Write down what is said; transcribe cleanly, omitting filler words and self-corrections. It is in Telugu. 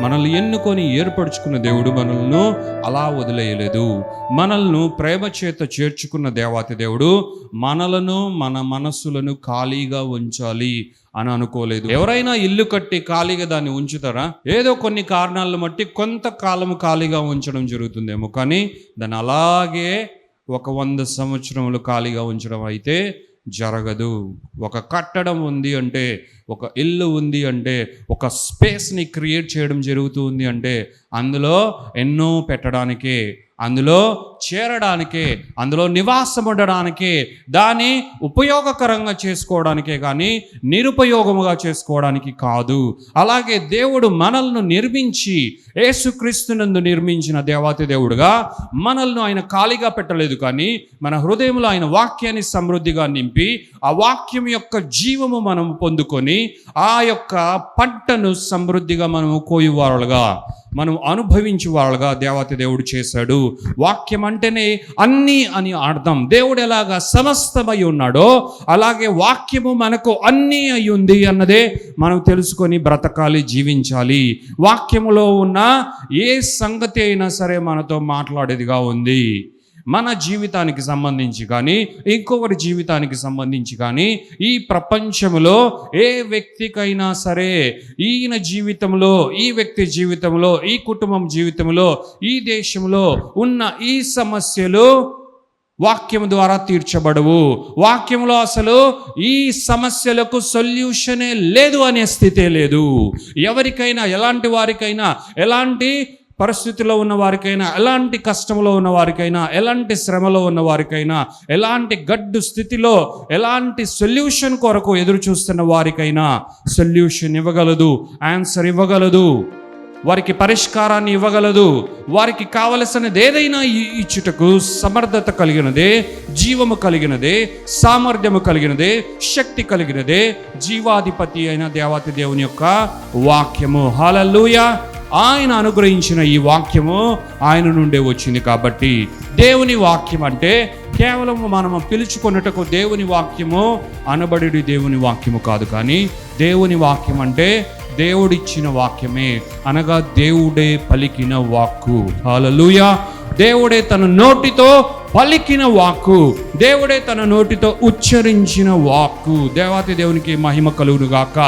మనల్ని ఎన్నుకొని ఏర్పరచుకున్న దేవుడు మనల్ని అలా వదిలేయలేదు. మనల్ని ప్రేమ చేత చేర్చుకున్న దేవాతి దేవుడు మనలను మన మనస్సులను ఖాళీగా ఉంచాలి అని అనుకోలేదు. ఎవరైనా ఇల్లు కట్టి ఖాళీగా దాన్ని ఉంచుతారా? ఏదో కొన్ని కారణాలను బట్టి కొంతకాలం ఖాళీగా ఉంచడం జరుగుతుందేమో, కానీ దాన్ని అలాగే 100 సంవత్సరములు ఖాళీగా ఉంచడం అయితే జరగదు. ఒక కట్టడం ఉంది అంటే, ఒక ఇల్లు ఉంది అంటే, ఒక స్పేస్ని క్రియేట్ చేయడం జరుగుతుంది అంటే అందులో ఎన్నో పెట్టడానికే, అందులో చేరడానికే, అందులో నివాసం ఉండడానికే, దాన్ని ఉపయోగకరంగా చేసుకోవడానికే కానీ నిరుపయోగముగా చేసుకోవడానికి కాదు. అలాగే దేవుడు మనల్ని నిర్మించి, యేసుక్రీస్తునందు నిర్మించిన దేవాతి దేవుడుగా మనల్ని ఆయన ఖాళీగా పెట్టలేదు, కానీ మన హృదయంలో ఆయన వాక్యాన్ని సమృద్ధిగా నింపి ఆ వాక్యం యొక్క జీవము మనం పొందుకొని ఆ యొక్క పంటను సమృద్ధిగా మనము కోయువారులుగా, మనం అనుభవించే వాళ్ళుగా దేవాతి దేవుడు చేశాడు. వాక్యం అంటేనే అన్నీ అని అర్థం. దేవుడు ఎలాగా సమస్తమై ఉన్నాడో అలాగే వాక్యము మనకు అన్నీ అయి ఉంది అన్నదే మనం తెలుసుకొని బ్రతకాలి, జీవించాలి. వాక్యములో ఉన్న ఏ సంగతి అయినా సరే మనతో మాట్లాడేదిగా ఉంది. మన జీవితానికి సంబంధించి కానీ, ఇంకొకరి జీవితానికి సంబంధించి కానీ, ఈ ప్రపంచంలో ఏ వ్యక్తికైనా సరే ఈయన జీవితంలో, ఈ వ్యక్తి జీవితంలో, ఈ కుటుంబం జీవితంలో, ఈ దేశంలో ఉన్న ఈ సమస్యలు వాక్యం ద్వారా తీర్చబడవు. వాక్యంలో అసలు ఈ సమస్యలకు సొల్యూషనే లేదు అనే స్థితే లేదు. ఎవరికైనా, ఎలాంటి వారికైనా, ఎలాంటి పరిస్థితిలో ఉన్న వారికైనా, ఎలాంటి కష్టంలో ఉన్న వారికైనా, ఎలాంటి శ్రమలో ఉన్న వారికైనా, ఎలాంటి గడ్డు స్థితిలో ఎలాంటి సొల్యూషన్ కొరకు ఎదురు చూస్తున్న వారికైనా సొల్యూషన్ ఇవ్వగలదు, ఆన్సర్ ఇవ్వగలదు, వారికి పరిష్కారాన్ని ఇవ్వగలదు. వారికి కావలసినది ఏదైనా ఇచ్చుటకు సమర్థత కలిగినదే, జీవము కలిగినదే, సామర్థ్యము కలిగినదే, శక్తి కలిగినదే జీవాధిపతి అయిన దేవాతి దేవుని యొక్క వాక్యము. హల్లెలూయా. ఆయన అనుగ్రహించిన ఈ వాక్యము ఆయన నుండే వచ్చింది. కాబట్టి దేవుని వాక్యం అంటే కేవలం మనము పిలుచుకొనుటకు దేవుని వాక్యము అనబడి దేవుని వాక్యము కాదు, కానీ దేవుని వాక్యం అంటే దేవుడిచ్చిన వాక్యమే, అనగా దేవుడే పలికిన వాక్కు. హల్లెలూయా. దేవుడే తన నోటితో పలికిన వాక్కు, దేవుడే తన నోటితో ఉచ్చరించిన వాక్కు. దేవాతి దేవునికి మహిమ కలుగును గాక.